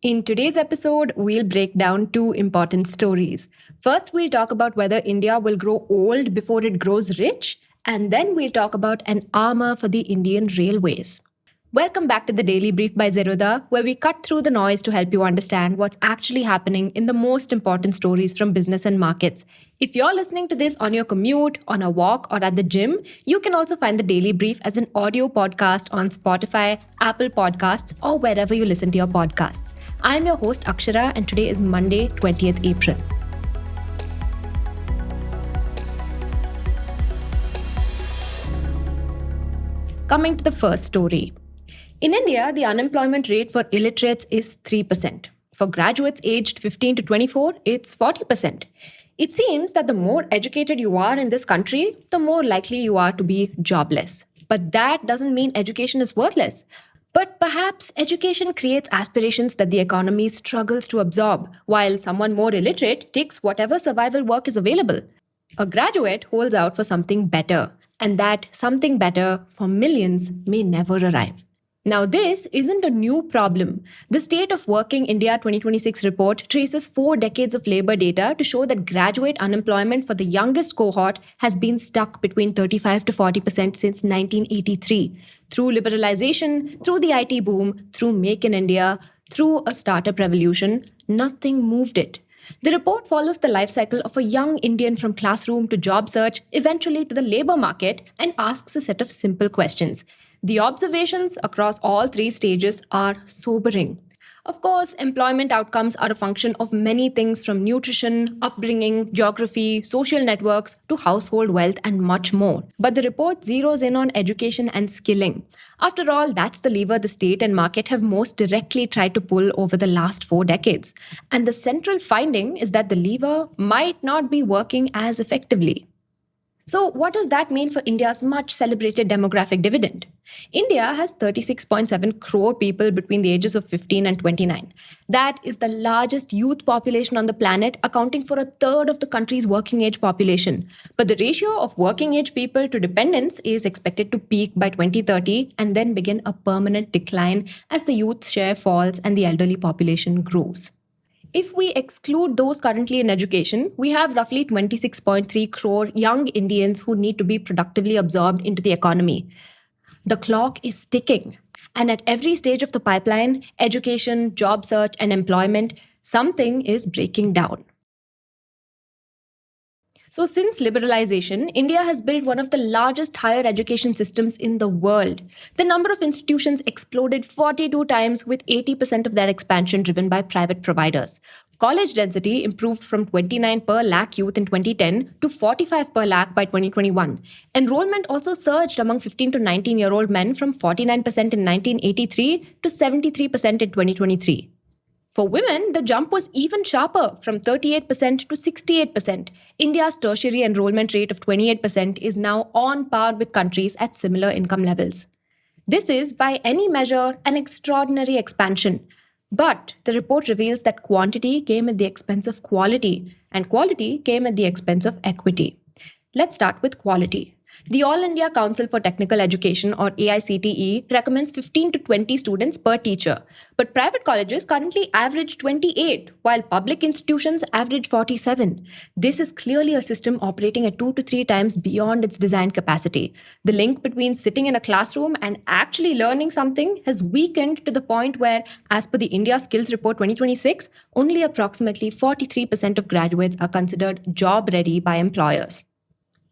In today's episode, we'll break down two important stories. First, we'll talk about whether India will grow old before it grows rich, and then we'll talk about an armor for the Indian railways. Welcome back to the Daily Brief by Zerodha, where we cut through the noise to help you understand what's actually happening in the most important stories from business and markets. If you're listening to this on your commute, on a walk, or at the gym, you can also find the Daily Brief as an audio podcast on Spotify, Apple Podcasts, or wherever you listen to your podcasts. I'm your host Akshara, and today is Monday, 20th April. Coming to the first story. In India, the unemployment rate for illiterates is 3%. For graduates aged 15 to 24, it's 40%. It seems that the more educated you are in this country, the more likely you are to be jobless. But that doesn't mean education is worthless. But perhaps education creates aspirations that the economy struggles to absorb, while someone more illiterate takes whatever survival work is available. A graduate holds out for something better, and that something better for millions may never arrive. Now, this isn't a new problem. The State of Working India 2026 report traces 4 decades of labor data to show that graduate unemployment for the youngest cohort has been stuck between 35 to 40% since 1983. Through liberalization, through the IT boom, through Make in India, through a startup revolution, nothing moved it. The report follows the life cycle of a young Indian from classroom to job search, eventually to the labor market, and asks a set of simple questions. The observations across all 3 stages are sobering. Of course, employment outcomes are a function of many things from nutrition, upbringing, geography, social networks, to household wealth and much more. But the report zeroes in on education and skilling. After all, that's the lever the state and market have most directly tried to pull over the last 4 decades. And the central finding is that the lever might not be working as effectively. So, what does that mean for India's much celebrated demographic dividend? India has 36.7 crore people between the ages of 15 and 29. That is the largest youth population on the planet, accounting for a third of the country's working age population. But the ratio of working age people to dependents is expected to peak by 2030 and then begin a permanent decline as the youth share falls and the elderly population grows. If we exclude those currently in education, we have roughly 26.3 crore young Indians who need to be productively absorbed into the economy. The clock is ticking, and at every stage of the pipeline, education, job search, and employment, something is breaking down. So since liberalization, India has built one of the largest higher education systems in the world. The number of institutions exploded 42 times, with 80% of that expansion driven by private providers. College density improved from 29 per lakh youth in 2010 to 45 per lakh by 2021. Enrollment also surged among 15 to 19-year-old men from 49% in 1983 to 73% in 2023. For women, the jump was even sharper, from 38% to 68%. India's tertiary enrollment rate of 28% is now on par with countries at similar income levels. This is, by any measure, an extraordinary expansion. But the report reveals that quantity came at the expense of quality, and quality came at the expense of equity. Let's start with quality. The All India Council for Technical Education, or AICTE, recommends 15 to 20 students per teacher. But private colleges currently average 28, while public institutions average 47. This is clearly a system operating at 2 to 3 times beyond its designed capacity. The link between sitting in a classroom and actually learning something has weakened to the point where, as per the India Skills Report 2026, only approximately 43% of graduates are considered job-ready by employers.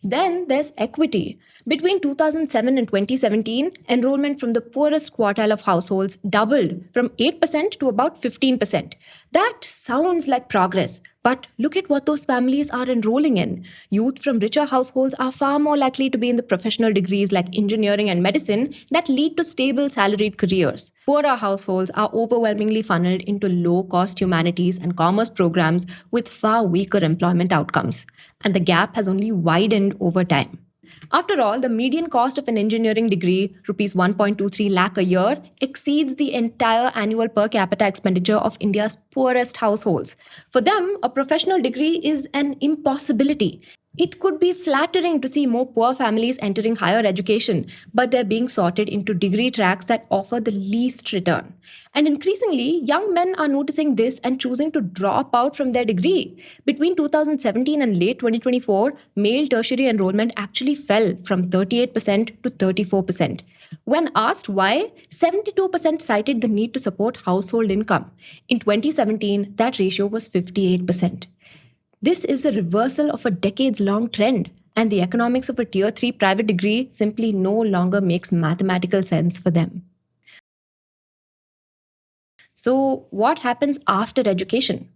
Then there's equity. Between 2007 and 2017, enrollment from the poorest quartile of households doubled from 8% to about 15%. That sounds like progress, but look at what those families are enrolling in. Youth from richer households are far more likely to be in the professional degrees like engineering and medicine that lead to stable salaried careers. Poorer households are overwhelmingly funneled into low-cost humanities and commerce programs with far weaker employment outcomes. And the gap has only widened over time. After all, the median cost of an engineering degree, rupees 1.23 lakh a year, exceeds the entire annual per capita expenditure of India's poorest households. For them, a professional degree is an impossibility. It could be flattering to see more poor families entering higher education, but they're being sorted into degree tracks that offer the least return. And increasingly, young men are noticing this and choosing to drop out from their degree. Between 2017 and late 2024, male tertiary enrollment actually fell from 38% to 34%. When asked why, 72% cited the need to support household income. In 2017, that ratio was 58%. This is a reversal of a decades long trend, and the economics of a tier 3 private degree simply no longer makes mathematical sense for them. So, what happens after education?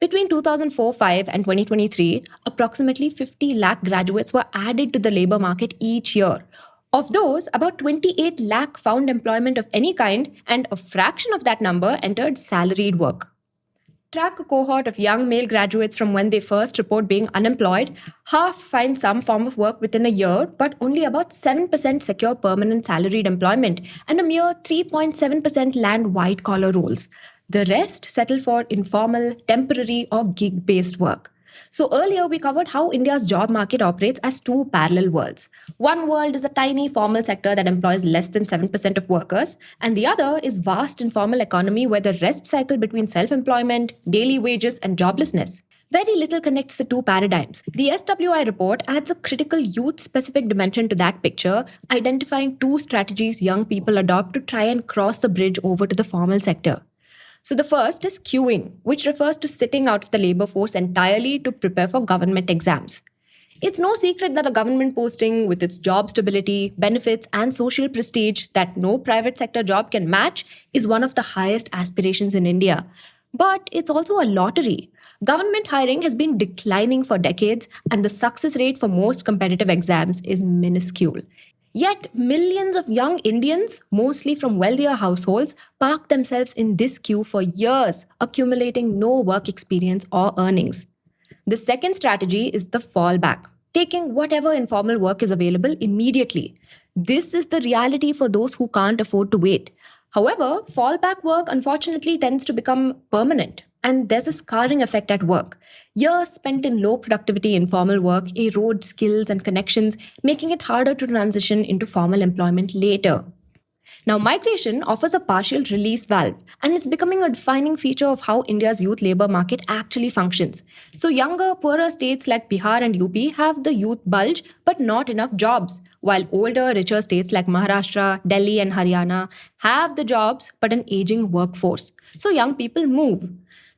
Between 2004-5 and 2023, approximately 50 lakh graduates were added to the labor market each year. Of those, about 28 lakh found employment of any kind, and a fraction of that number entered salaried work. Track a cohort of young male graduates from when they first report being unemployed. Half find some form of work within a year, but only about 7% secure permanent salaried employment, and a mere 3.7% land white collar roles. The rest settle for informal, temporary, or gig based work. So earlier we covered how India's job market operates as two parallel worlds. One world is a tiny formal sector that employs less than 7% of workers, and the other is vast informal economy where the rest cycle between self-employment, daily wages, and joblessness. Very little connects the two paradigms. The SWI report adds a critical youth-specific dimension to that picture, identifying two strategies young people adopt to try and cross the bridge over to the formal sector. So the first is queuing, which refers to sitting out of the labor force entirely to prepare for government exams. It's no secret that a government posting with its job stability, benefits, and social prestige that no private sector job can match is one of the highest aspirations in India. But it's also a lottery. Government hiring has been declining for decades, and the success rate for most competitive exams is minuscule. Yet, millions of young Indians, mostly from wealthier households, park themselves in this queue for years, accumulating no work experience or earnings. The second strategy is the fallback, taking whatever informal work is available immediately. This is the reality for those who can't afford to wait. However, fallback work unfortunately tends to become permanent, and there's a scarring effect at work. Years spent in low productivity informal work erode skills and connections, making it harder to transition into formal employment later. Now, migration offers a partial release valve, and it's becoming a defining feature of how India's youth labor market actually functions. So, younger, poorer states like Bihar and UP have the youth bulge, but not enough jobs, while older, richer states like Maharashtra, Delhi, and Haryana have the jobs, but an aging workforce. So, young people move.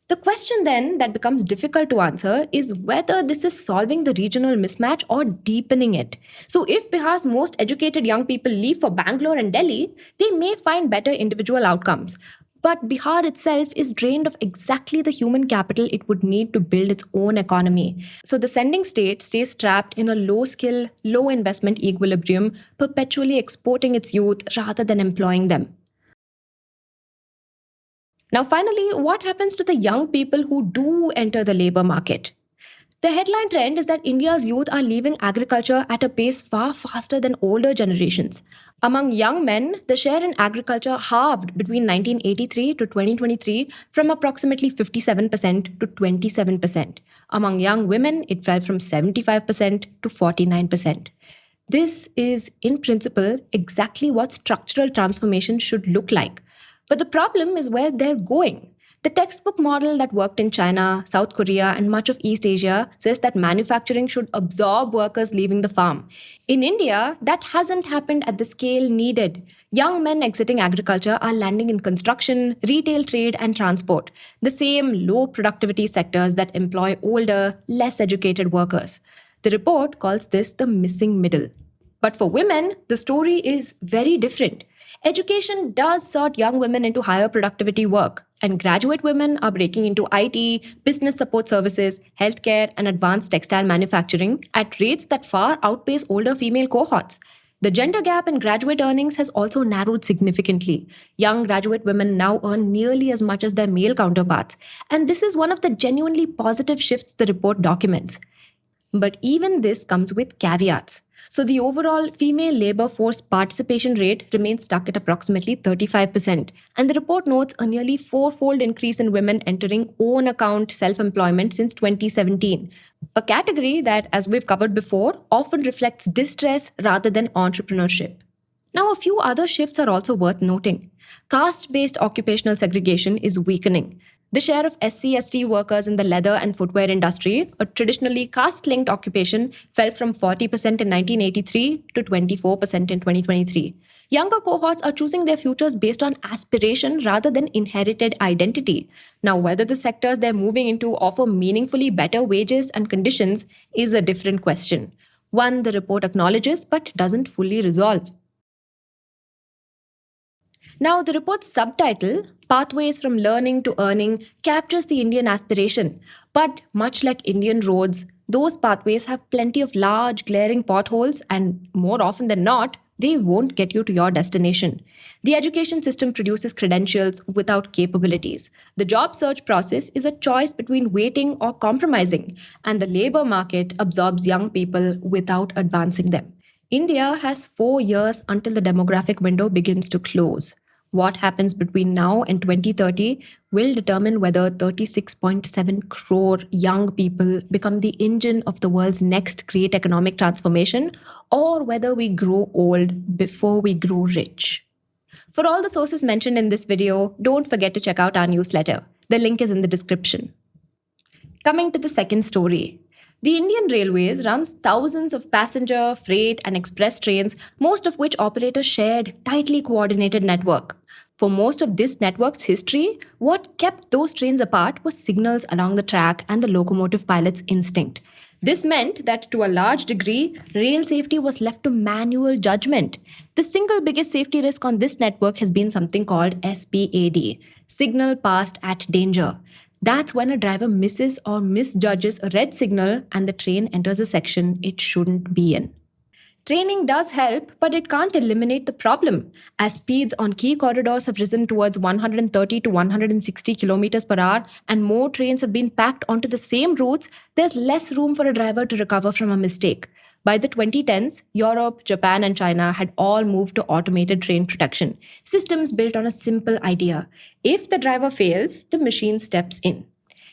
The question then that becomes difficult to answer is whether this is solving the regional mismatch or deepening it. So, if Bihar's most educated young people leave for Bangalore and Delhi, they may find better individual outcomes. But Bihar itself is drained of exactly the human capital it would need to build its own economy. So, the sending state stays trapped in a low skill, low investment equilibrium, perpetually exporting its youth rather than employing them. Now, finally, what happens to the young people who do enter the labor market? The headline trend is that India's youth are leaving agriculture at a pace far faster than older generations. Among young men, the share in agriculture halved between 1983 to 2023 from approximately 57% to 27%. Among young women, it fell from 75% to 49%. This is, in principle, exactly what structural transformation should look like. But the problem is where they're going. The textbook model that worked in China, South Korea, and much of East Asia says that manufacturing should absorb workers leaving the farm. In India, that hasn't happened at the scale needed. Young men exiting agriculture are landing in construction, retail trade, and transport, the same low productivity sectors that employ older, less educated workers. The report calls this the missing middle. But for women, the story is very different. Education does sort young women into higher productivity work, and graduate women are breaking into IT, business support services, healthcare, and advanced textile manufacturing at rates that far outpace older female cohorts. The gender gap in graduate earnings has also narrowed significantly. Young graduate women now earn nearly as much as their male counterparts, and this is one of the genuinely positive shifts the report documents. But even this comes with caveats. So the overall female labor force participation rate remains stuck at approximately 35%. And the report notes a nearly four-fold increase in women entering own account self-employment since 2017. a category that, as we've covered before, often reflects distress rather than entrepreneurship. Now, a few other shifts are also worth noting. Caste based occupational segregation is weakening. The share of SC/ST workers in the leather and footwear industry, a traditionally caste linked occupation, fell from 40% in 1983 to 24% in 2023. Younger cohorts are choosing their futures based on aspiration rather than inherited identity. Now, whether the sectors they're moving into offer meaningfully better wages and conditions is a different question. One the report acknowledges but doesn't fully resolve. Now, the report's subtitle, Pathways from Learning to Earning, captures the Indian aspiration. But much like Indian roads, those pathways have plenty of large, glaring potholes, and more often than not, they won't get you to your destination. The education system produces credentials without capabilities. The job search process is a choice between waiting or compromising, and the labor market absorbs young people without advancing them. India has 4 years until the demographic window begins to close. What happens between now and 2030 will determine whether 36.7 crore young people become the engine of the world's next great economic transformation, or whether we grow old before we grow rich. For all the sources mentioned in this video, don't forget to check out our newsletter. The link is in the description. Coming to the second story. The Indian Railways runs thousands of passenger, freight, and express trains, most of which operate a shared, tightly coordinated network. For most of this network's history, what kept those trains apart was signals along the track and the locomotive pilot's instinct. This meant that to a large degree, rail safety was left to manual judgment. The single biggest safety risk on this network has been something called SPAD, signal passed at danger. That's when a driver misses or misjudges a red signal and the train enters a section it shouldn't be in. Training does help, but it can't eliminate the problem. As speeds on key corridors have risen towards 130 to 160 kilometers per hour and more trains have been packed onto the same routes, there's less room for a driver to recover from a mistake. By the 2010s, Europe, Japan, and China had all moved to automated train protection, systems built on a simple idea. If the driver fails, the machine steps in.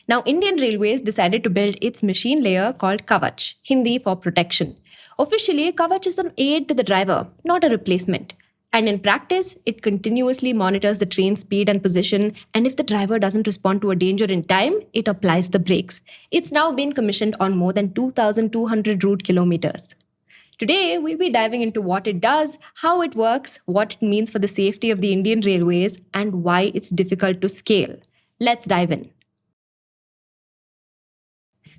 Now, Indian Railways decided to build its machine layer called Kavach, Hindi for protection. Officially, Kavach is an aid to the driver, not a replacement. And in practice, it continuously monitors the train speed and position, and if the driver doesn't respond to a danger in time, it applies the brakes. It's now been commissioned on more than 2,200 route kilometers. Today, we'll be diving into what it does, how it works, what it means for the safety of the Indian Railways, and why it's difficult to scale. Let's dive in.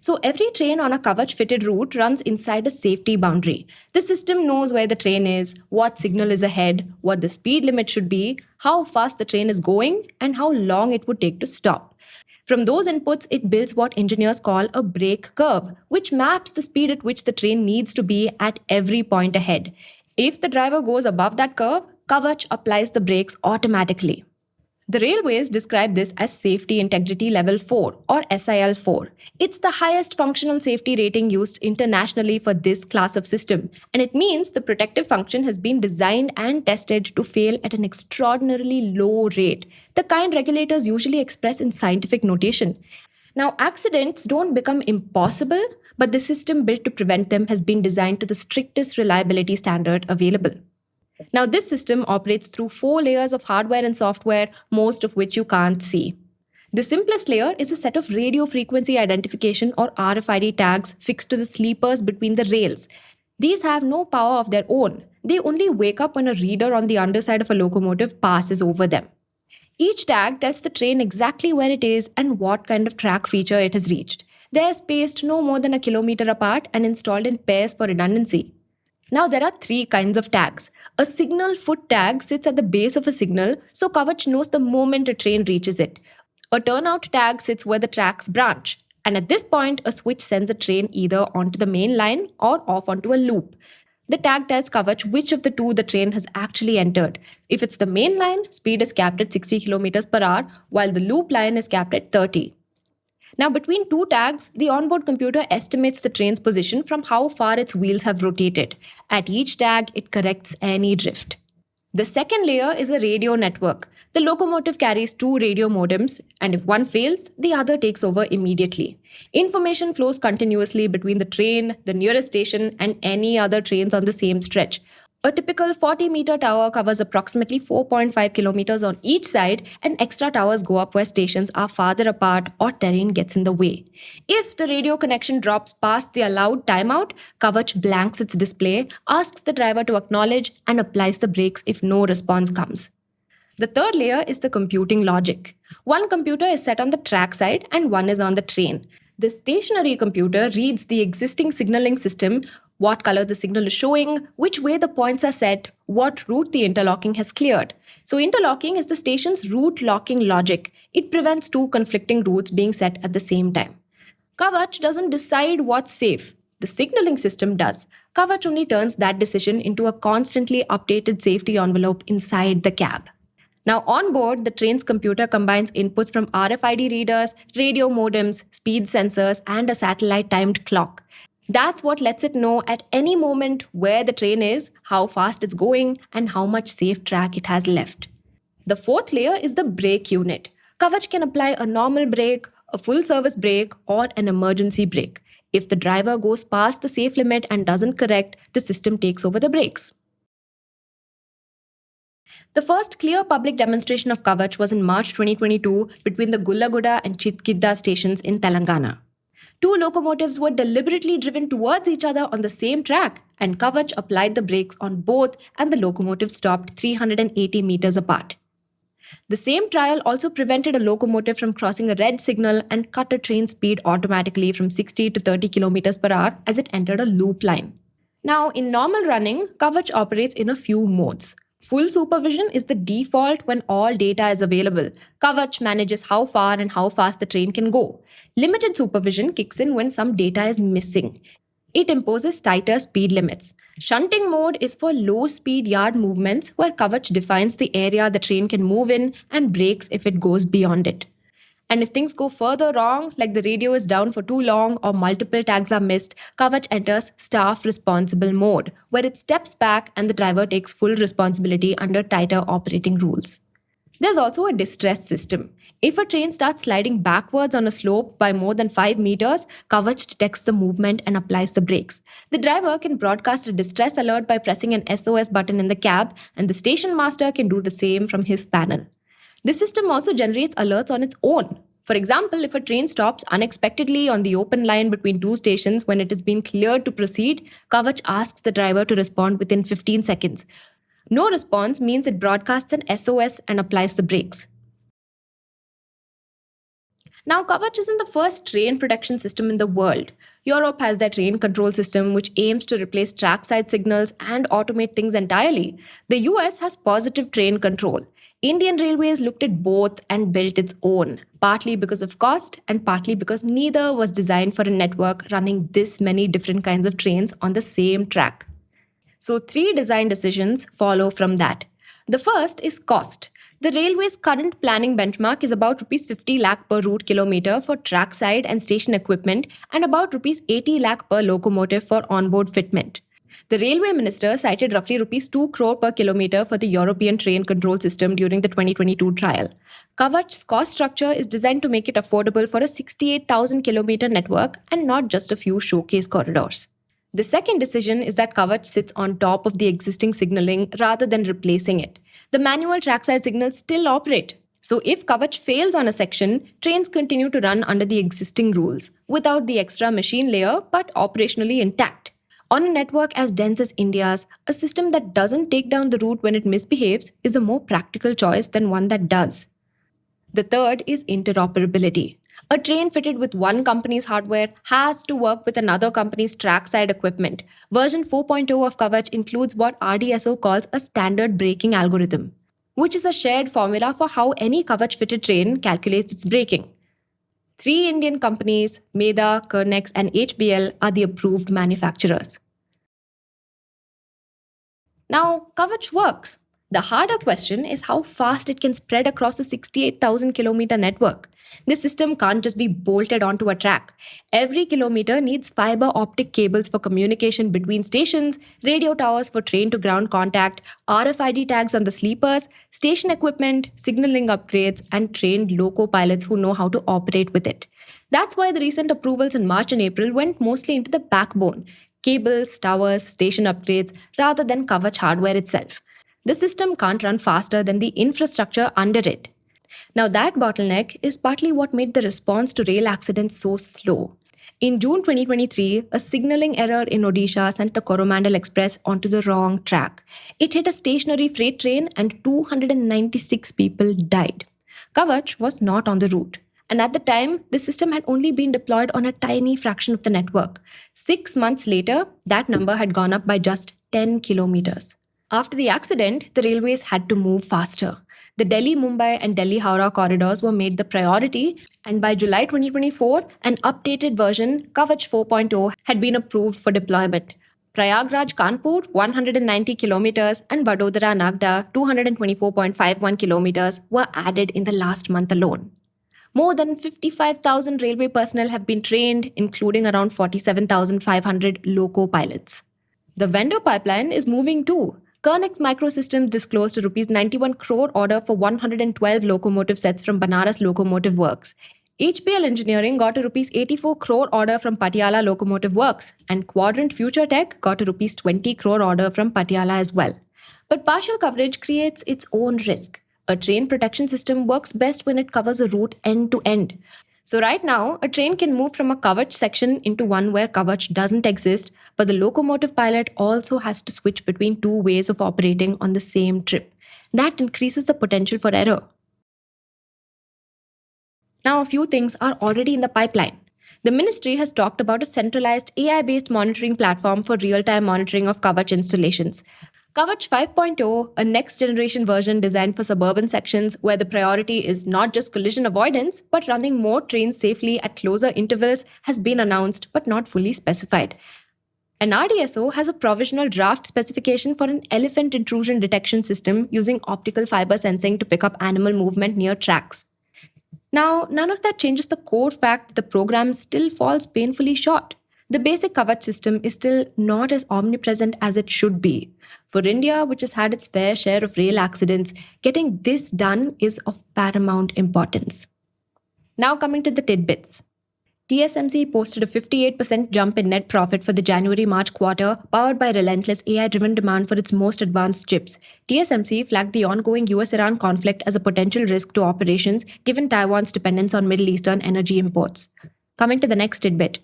So every train on a Kavach-fitted route runs inside a safety boundary. The system knows where the train is, what signal is ahead, what the speed limit should be, how fast the train is going, and how long it would take to stop. From those inputs, it builds what engineers call a brake curve, which maps the speed at which the train needs to be at every point ahead. If the driver goes above that curve, Kavach applies the brakes automatically. The railways describe this as Safety Integrity Level 4 or SIL 4. It's the highest functional safety rating used internationally for this class of system, and it means the protective function has been designed and tested to fail at an extraordinarily low rate, the kind regulators usually express in scientific notation. Now, accidents don't become impossible, but the system built to prevent them has been designed to the strictest reliability standard available. Now, this system operates through 4 layers of hardware and software, most of which you can't see. The simplest layer is a set of radio frequency identification or RFID tags fixed to the sleepers between the rails. These have no power of their own. They only wake up when a reader on the underside of a locomotive passes over them. Each tag tells the train exactly where it is and what kind of track feature it has reached. They are spaced no more than a kilometer apart and installed in pairs for redundancy. Now, there are 3 kinds of tags. A signal foot tag sits at the base of a signal, so Kavach knows the moment a train reaches it. A turnout tag sits where the tracks branch, and at this point, a switch sends a train either onto the main line or off onto a loop. The tag tells Kavach which of the two the train has actually entered. If it's the main line, speed is capped at 60 km per hour, while the loop line is capped at 30. Now, between 2 tags, the onboard computer estimates the train's position from how far its wheels have rotated. At each tag, it corrects any drift. The second layer is a radio network. The locomotive carries two radio modems, and if one fails, the other takes over immediately. Information flows continuously between the train, the nearest station, and any other trains on the same stretch. A typical 40-meter tower covers approximately 4.5 kilometers on each side, and extra towers go up where stations are farther apart or terrain gets in the way. If the radio connection drops past the allowed timeout, Kavach blanks its display, asks the driver to acknowledge, and applies the brakes if no response comes. The third layer is the computing logic. One computer is set on the track side and one is on the train. The stationary computer reads the existing signaling system, what color the signal is showing, which way the points are set, what route the interlocking has cleared. So interlocking is the station's route locking logic. It prevents two conflicting routes being set at the same time. Kavach doesn't decide what's safe. The signaling system does. Kavach only turns that decision into a constantly updated safety envelope inside the cab. Now, on board, the train's computer combines inputs from RFID readers, radio modems, speed sensors, and a satellite-timed clock. That's what lets it know at any moment where the train is, how fast it's going, and how much safe track it has left. The fourth layer is the brake unit. Kavach can apply a normal brake, a full-service brake, or an emergency brake. If the driver goes past the safe limit and doesn't correct, the system takes over the brakes. The first clear public demonstration of Kavach was in March 2022 between the Gullaguda and Chitkidda stations in Telangana. Two locomotives were deliberately driven towards each other on the same track, and Kavach applied the brakes on both, and the locomotive stopped 380 meters apart. The same trial also prevented a locomotive from crossing a red signal and cut a train speed automatically from 60 to 30 kilometers per hour as it entered a loop line. Now, in normal running, Kavach operates in a few modes. Full supervision is the default when all data is available. Kavach manages how far and how fast the train can go. Limited supervision kicks in when some data is missing. It imposes tighter speed limits. Shunting mode is for low-speed yard movements where Kavach defines the area the train can move in and brakes if it goes beyond it. And if things go further wrong, like the radio is down for too long or multiple tags are missed, Kavach enters staff responsible mode, where it steps back and the driver takes full responsibility under tighter operating rules. There's also a distress system. If a train starts sliding backwards on a slope by more than 5 meters, Kavach detects the movement and applies the brakes. The driver can broadcast a distress alert by pressing an SOS button in the cab, and the station master can do the same from his panel. This system also generates alerts on its own. For example, if a train stops unexpectedly on the open line between two stations when it has been cleared to proceed, Kavach asks the driver to respond within 15 seconds. No response means it broadcasts an SOS and applies the brakes. Now, Kavach isn't the first train protection system in the world. Europe has their train control system, which aims to replace trackside signals and automate things entirely. The US has positive train control. Indian Railways looked at both and built its own, partly because of cost and partly because neither was designed for a network running this many different kinds of trains on the same track. So 3 design decisions follow from that. The first is cost. The railway's current planning benchmark is about Rs 50 lakh per route kilometer for trackside and station equipment and about Rs 80 lakh per locomotive for onboard fitment. The railway minister cited roughly Rs 2 crore per kilometer for the European train control system during the 2022 trial. Kavach's cost structure is designed to make it affordable for a 68,000 kilometer network and not just a few showcase corridors. The second decision is that Kavach sits on top of the existing signaling rather than replacing it. The manual trackside signals still operate. So if Kavach fails on a section, trains continue to run under the existing rules, without the extra machine layer but operationally intact. On a network as dense as India's, a system that doesn't take down the route when it misbehaves is a more practical choice than one that does. The third is interoperability. A train fitted with one company's hardware has to work with another company's trackside equipment. Version 4.0 of Kavach includes what RDSO calls a standard braking algorithm, which is a shared formula for how any Kavach-fitted train calculates its braking. 3 Indian companies, Medha, Kernex, and HBL, are the approved manufacturers. Now, Kavach works. The harder question is how fast it can spread across a 68,000 kilometer network. This system can't just be bolted onto a track. Every kilometer needs fiber optic cables for communication between stations, radio towers for train to ground contact, RFID tags on the sleepers, station equipment, signaling upgrades, and trained loco pilots who know how to operate with it. That's why the recent approvals in March and April went mostly into the backbone cables, towers, station upgrades, rather than Kavach hardware itself. The system can't run faster than the infrastructure under it. Now, that bottleneck is partly what made the response to rail accidents so slow. In June 2023, a signaling error in Odisha sent the Coromandel Express onto the wrong track. It hit a stationary freight train and 296 people died. Kavach was not on the route. And at the time, the system had only been deployed on a tiny fraction of the network. 6 months later, that number had gone up by just 10 kilometers. After the accident, the railways had to move faster. The Delhi-Mumbai and Delhi-Howrah corridors were made the priority, and by July 2024, an updated version, Kavach 4.0, had been approved for deployment. Prayagraj-Kanpur, 190 kilometers, and Vadodara-Nagda, 224.51 kilometers, were added in the last month alone. More than 55,000 railway personnel have been trained, including around 47,500 loco pilots. The vendor pipeline is moving too. Kernex Microsystems disclosed a Rs 91 crore order for 112 locomotive sets from Banaras Locomotive Works. HPL Engineering got a Rs 84 crore order from Patiala Locomotive Works, and Quadrant Future Tech got a Rs 20 crore order from Patiala as well. But partial coverage creates its own risk. A train protection system works best when it covers a route end to end. So right now, a train can move from a Kavach section into one where Kavach doesn't exist, but the locomotive pilot also has to switch between two ways of operating on the same trip. That increases the potential for error. Now, a few things are already in the pipeline. The ministry has talked about a centralized AI-based monitoring platform for real-time monitoring of Kavach installations. Kavach 5.0, a next-generation version designed for suburban sections where the priority is not just collision avoidance, but running more trains safely at closer intervals, has been announced but not fully specified. An RDSO has a provisional draft specification for an elephant intrusion detection system using optical fiber sensing to pick up animal movement near tracks. Now, none of that changes the core fact that the program still falls painfully short. The basic Kavach system is still not as omnipresent as it should be. For India, which has had its fair share of rail accidents, getting this done is of paramount importance. Now coming to the tidbits. TSMC posted a 58% jump in net profit for the January-March quarter, powered by relentless AI-driven demand for its most advanced chips. TSMC flagged the ongoing US-Iran conflict as a potential risk to operations, given Taiwan's dependence on Middle Eastern energy imports. Coming to the next tidbit.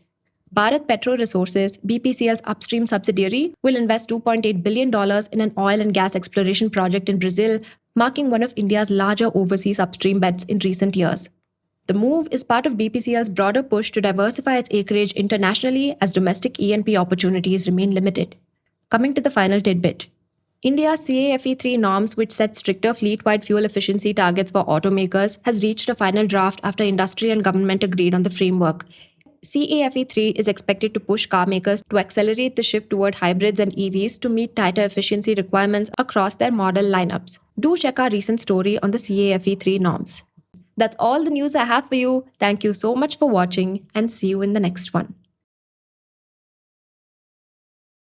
Bharat Petro Resources, BPCL's upstream subsidiary, will invest $2.8 billion in an oil and gas exploration project in Brazil, marking one of India's larger overseas upstream bets in recent years. The move is part of BPCL's broader push to diversify its acreage internationally as domestic E&P opportunities remain limited. Coming to the final tidbit. India's CAFE-3 norms, which set stricter fleet-wide fuel efficiency targets for automakers, has reached a final draft after industry and government agreed on the framework. CAFE-3 is expected to push car makers to accelerate the shift toward hybrids and EVs to meet tighter efficiency requirements across their model lineups. Do check our recent story on the CAFE-3 norms. That's all the news I have for you. Thank you so much for watching and see you in the next one.